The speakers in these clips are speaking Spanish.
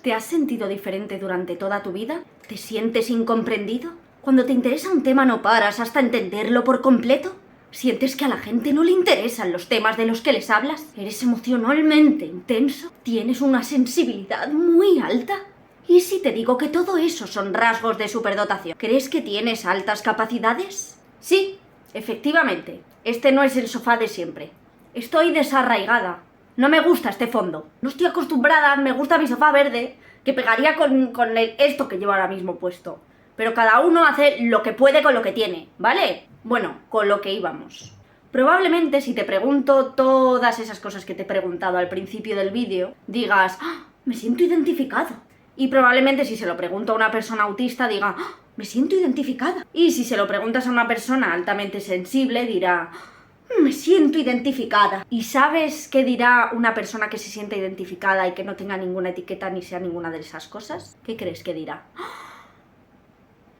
¿Te has sentido diferente durante toda tu vida? ¿Te sientes incomprendido? Cuando te interesa un tema no paras hasta entenderlo por completo. ¿Sientes que a la gente no le interesan los temas de los que les hablas? ¿Eres emocionalmente intenso? ¿Tienes una sensibilidad muy alta? ¿Y si te digo que todo eso son rasgos de superdotación? ¿Crees que tienes altas capacidades? Sí, efectivamente. Este no es el sofá de siempre. Estoy desarraigada. No me gusta este fondo. No estoy acostumbrada, me gusta mi sofá verde, que pegaría con esto que llevo ahora mismo puesto. Pero cada uno hace lo que puede con lo que tiene, ¿vale? Bueno, con lo que íbamos. Probablemente si te pregunto todas esas cosas que te he preguntado al principio del vídeo, digas, ¡ah! Me siento identificado. Y probablemente si se lo pregunto a una persona autista diga, ¡ah! Me siento identificada. Y si se lo preguntas a una persona altamente sensible dirá, me siento identificada. ¿Y sabes qué dirá una persona que se sienta identificada y que no tenga ninguna etiqueta ni sea ninguna de esas cosas? ¿Qué crees que dirá?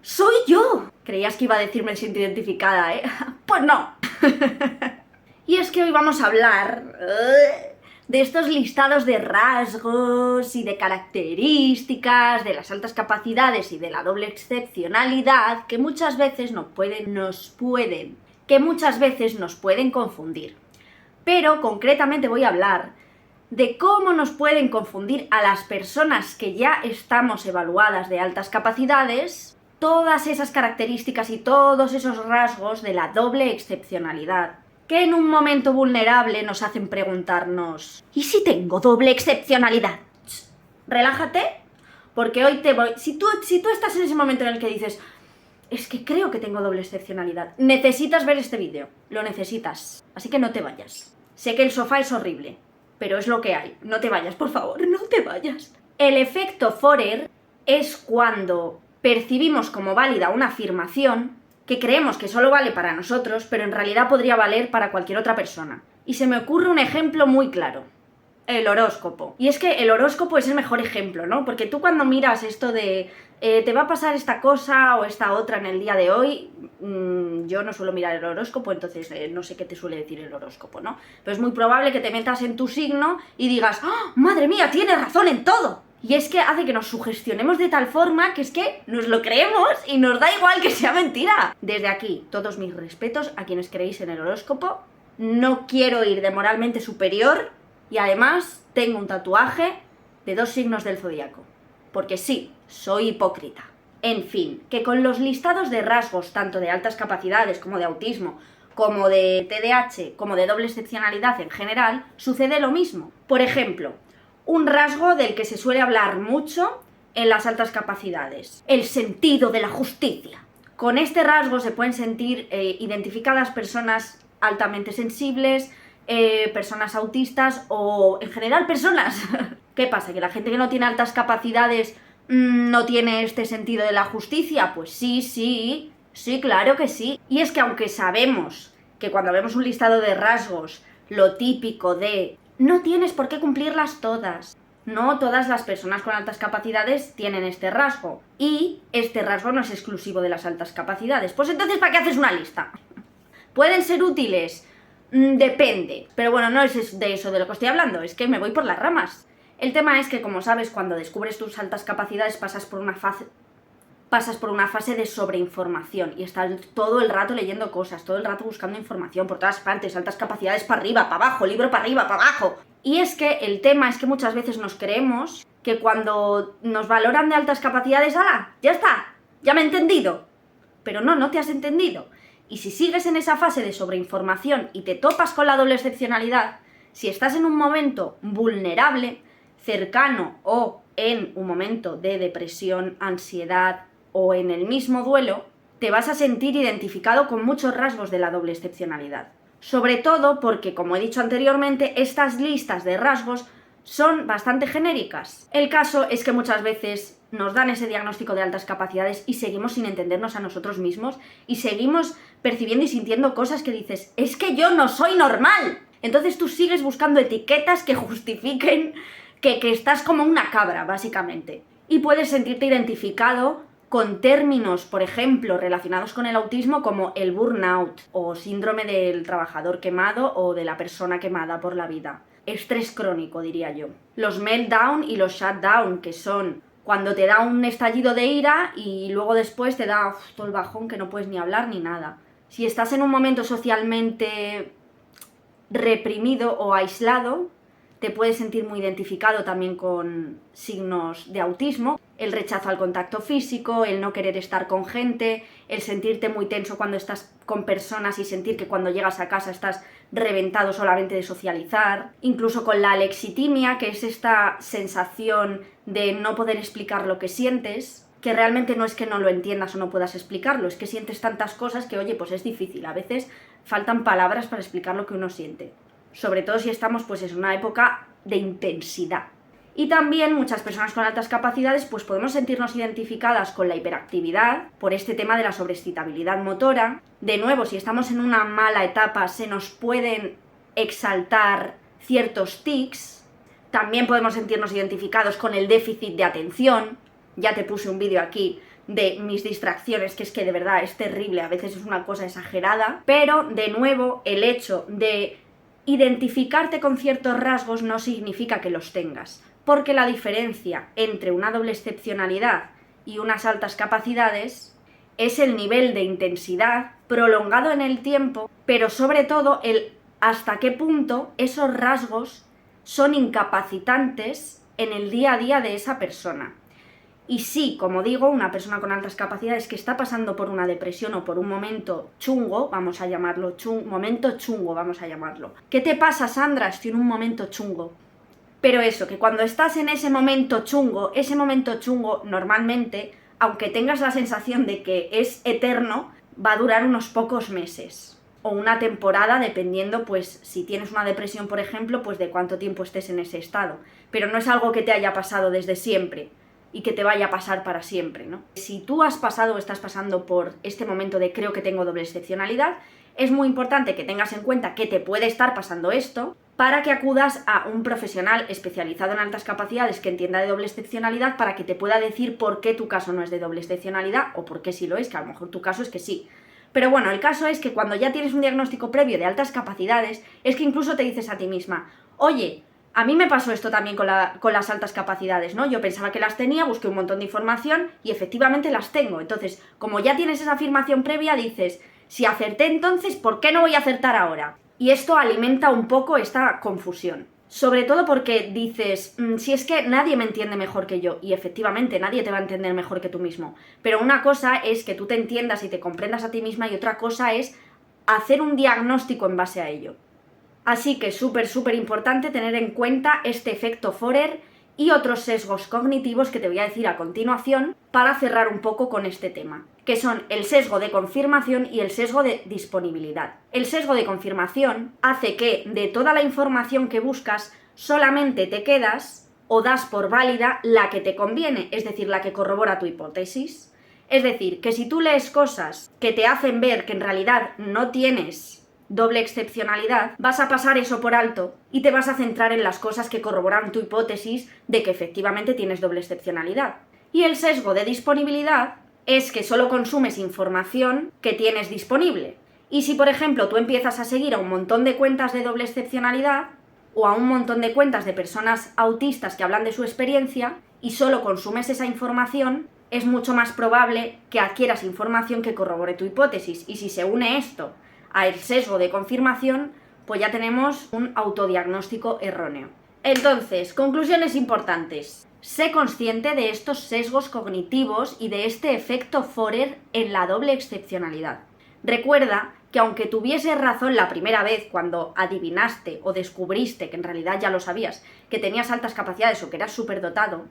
¡Soy yo! Creías que iba a decir me siento identificada, ¿eh? Pues no. Y es que hoy vamos a hablar de estos listados de rasgos y de características, de las altas capacidades y de la doble excepcionalidad que muchas veces nos pueden confundir. Pero concretamente voy a hablar de cómo nos pueden confundir a las personas que ya estamos evaluadas de altas capacidades todas esas características y todos esos rasgos de la doble excepcionalidad, que en un momento vulnerable nos hacen preguntarnos, ¿y si tengo doble excepcionalidad? Relájate, porque hoy te voy... Si tú estás en ese momento en el que dices, es que creo que tengo doble excepcionalidad, necesitas ver este vídeo, lo necesitas, así que no te vayas. Sé que el sofá es horrible, pero es lo que hay, no te vayas, por favor, no te vayas. El efecto Forer es cuando percibimos como válida una afirmación que creemos que solo vale para nosotros, pero en realidad podría valer para cualquier otra persona. Y se me ocurre un ejemplo muy claro. El horóscopo. Y es que el horóscopo es el mejor ejemplo, ¿no? Porque tú cuando miras esto de te va a pasar esta cosa o esta otra en el día de hoy, yo no suelo mirar el horóscopo, entonces no sé qué te suele decir el horóscopo, ¿no? Pero es muy probable que te metas en tu signo y digas, ¡oh, madre mía, tienes razón en todo! Y es que hace que nos sugestionemos de tal forma que es que nos lo creemos y nos da igual que sea mentira. Desde aquí, todos mis respetos a quienes creéis en el horóscopo. No quiero ir de moralmente superior y además tengo un tatuaje de 2 signos del zodiaco. Porque sí, soy hipócrita. En fin, que con los listados de rasgos, tanto de altas capacidades como de autismo, como de TDAH, como de doble excepcionalidad en general, sucede lo mismo. Por ejemplo, un rasgo del que se suele hablar mucho en las altas capacidades, el sentido de la justicia. Con este rasgo se pueden sentir identificadas personas altamente sensibles, personas autistas o en general personas. ¿Qué pasa? ¿Que la gente que no tiene altas capacidades no tiene este sentido de la justicia? Pues sí, claro que sí. Y es que aunque sabemos que cuando vemos un listado de rasgos, lo típico de no tienes por qué cumplirlas todas. No todas las personas con altas capacidades tienen este rasgo. Y este rasgo no es exclusivo de las altas capacidades. Pues entonces, ¿para qué haces una lista? ¿Pueden ser útiles? Depende. Pero bueno, no es de eso de lo que estoy hablando, es que me voy por las ramas. El tema es que, como sabes, cuando descubres tus altas capacidades pasas por una fase de sobreinformación y estás todo el rato leyendo cosas, todo el rato buscando información por todas partes, altas capacidades para arriba, para abajo, libro para arriba, para abajo. Y es que el tema es que muchas veces nos creemos que cuando nos valoran de altas capacidades, ¡hala! ¡Ya está! ¡Ya me he entendido! Pero no te has entendido. Y si sigues en esa fase de sobreinformación y te topas con la doble excepcionalidad, si estás en un momento vulnerable, cercano o en un momento de depresión, ansiedad o en el mismo duelo, te vas a sentir identificado con muchos rasgos de la doble excepcionalidad. Sobre todo porque, como he dicho anteriormente, estas listas de rasgos son bastante genéricas. El caso es que muchas veces nos dan ese diagnóstico de altas capacidades y seguimos sin entendernos a nosotros mismos y seguimos percibiendo y sintiendo cosas que dices, es que yo no soy normal. Entonces tú sigues buscando etiquetas que justifiquen que estás como una cabra, básicamente. Y puedes sentirte identificado con términos, por ejemplo, relacionados con el autismo como el burnout o síndrome del trabajador quemado o de la persona quemada por la vida. Estrés crónico, diría yo. Los meltdown y los shutdown, que son cuando te da un estallido de ira y luego después te da todo el bajón que no puedes ni hablar ni nada. Si estás en un momento socialmente reprimido o aislado, te puedes sentir muy identificado también con signos de autismo, el rechazo al contacto físico, el no querer estar con gente, el sentirte muy tenso cuando estás con personas y sentir que cuando llegas a casa estás reventado solamente de socializar, incluso con la alexitimia, que es esta sensación de no poder explicar lo que sientes, que realmente no es que no lo entiendas o no puedas explicarlo, es que sientes tantas cosas que, oye, pues es difícil, a veces faltan palabras para explicar lo que uno siente. Sobre todo si estamos pues en una época de intensidad. Y también muchas personas con altas capacidades pues podemos sentirnos identificadas con la hiperactividad por este tema de la sobreexcitabilidad motora. De nuevo, si estamos en una mala etapa se nos pueden exaltar ciertos tics. También podemos sentirnos identificados con el déficit de atención. Ya te puse un vídeo aquí de mis distracciones, que es que de verdad es terrible, a veces es una cosa exagerada. Pero de nuevo, el hecho de identificarte con ciertos rasgos no significa que los tengas, porque la diferencia entre una doble excepcionalidad y unas altas capacidades es el nivel de intensidad prolongado en el tiempo, pero sobre todo el hasta qué punto esos rasgos son incapacitantes en el día a día de esa persona. Y sí, como digo, una persona con altas capacidades que está pasando por una depresión o por un momento chungo, vamos a llamarlo momento chungo, vamos a llamarlo. ¿Qué te pasa, Sandra? Estoy en un momento chungo. Pero eso, que cuando estás en ese momento chungo normalmente, aunque tengas la sensación de que es eterno, va a durar unos pocos meses. O una temporada, dependiendo, pues, si tienes una depresión, por ejemplo, pues de cuánto tiempo estés en ese estado. Pero no es algo que te haya pasado desde siempre y que te vaya a pasar para siempre, ¿no? Si tú has pasado o estás pasando por este momento de creo que tengo doble excepcionalidad, es muy importante que tengas en cuenta que te puede estar pasando esto para que acudas a un profesional especializado en altas capacidades que entienda de doble excepcionalidad para que te pueda decir por qué tu caso no es de doble excepcionalidad o por qué sí lo es, que a lo mejor tu caso es que sí. Pero bueno, el caso es que cuando ya tienes un diagnóstico previo de altas capacidades, es que incluso te dices a ti misma, oye, a mí me pasó esto también con las altas capacidades, ¿no? Yo pensaba que las tenía, busqué un montón de información y efectivamente las tengo. Entonces, como ya tienes esa afirmación previa, dices, si acerté entonces, ¿por qué no voy a acertar ahora? Y esto alimenta un poco esta confusión. Sobre todo porque dices, si es que nadie me entiende mejor que yo, y efectivamente nadie te va a entender mejor que tú mismo. Pero una cosa es que tú te entiendas y te comprendas a ti misma y otra cosa es hacer un diagnóstico en base a ello. Así que es súper importante tener en cuenta este efecto Forer y otros sesgos cognitivos que te voy a decir a continuación para cerrar un poco con este tema, que son el sesgo de confirmación y el sesgo de disponibilidad. El sesgo de confirmación hace que de toda la información que buscas solamente te quedas o das por válida la que te conviene, es decir, la que corrobora tu hipótesis. Es decir, que si tú lees cosas que te hacen ver que en realidad no tienes doble excepcionalidad, vas a pasar eso por alto y te vas a centrar en las cosas que corroboran tu hipótesis de que efectivamente tienes doble excepcionalidad. Y el sesgo de disponibilidad es que solo consumes información que tienes disponible. Y si, por ejemplo, tú empiezas a seguir a un montón de cuentas de doble excepcionalidad o a un montón de cuentas de personas autistas que hablan de su experiencia y solo consumes esa información, es mucho más probable que adquieras información que corrobore tu hipótesis. Y si se une esto al sesgo de confirmación, pues ya tenemos un autodiagnóstico erróneo. Entonces, conclusiones importantes. Sé consciente de estos sesgos cognitivos y de este efecto Forer en la doble excepcionalidad. Recuerda que aunque tuvieses razón la primera vez cuando adivinaste o descubriste, que en realidad ya lo sabías, que tenías altas capacidades o que eras superdotado,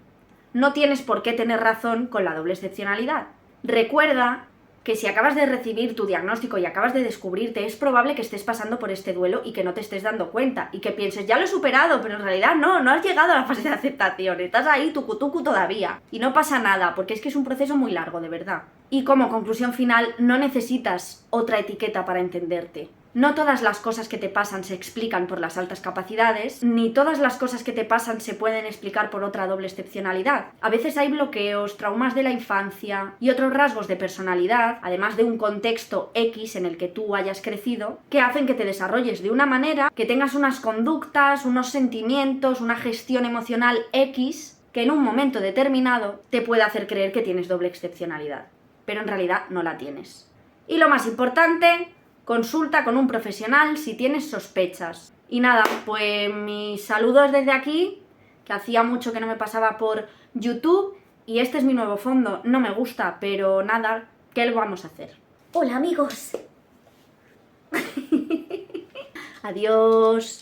no tienes por qué tener razón con la doble excepcionalidad. Recuerda que si acabas de recibir tu diagnóstico y acabas de descubrirte, es probable que estés pasando por este duelo y que no te estés dando cuenta y que pienses, ya lo he superado, pero en realidad no has llegado a la fase de aceptación, estás ahí tucu todavía. Y no pasa nada, porque es que es un proceso muy largo, de verdad. Y como conclusión final, no necesitas otra etiqueta para entenderte. No todas las cosas que te pasan se explican por las altas capacidades, ni todas las cosas que te pasan se pueden explicar por otra doble excepcionalidad. A veces hay bloqueos, traumas de la infancia y otros rasgos de personalidad, además de un contexto X en el que tú hayas crecido, que hacen que te desarrolles de una manera, que tengas unas conductas, unos sentimientos, una gestión emocional X, que en un momento determinado te puede hacer creer que tienes doble excepcionalidad, pero en realidad no la tienes. Y lo más importante, consulta con un profesional si tienes sospechas. Y nada, pues mis saludos desde aquí, que hacía mucho que no me pasaba por YouTube, y este es mi nuevo fondo. No me gusta, pero nada, ¿qué le vamos a hacer? Hola amigos. Adiós.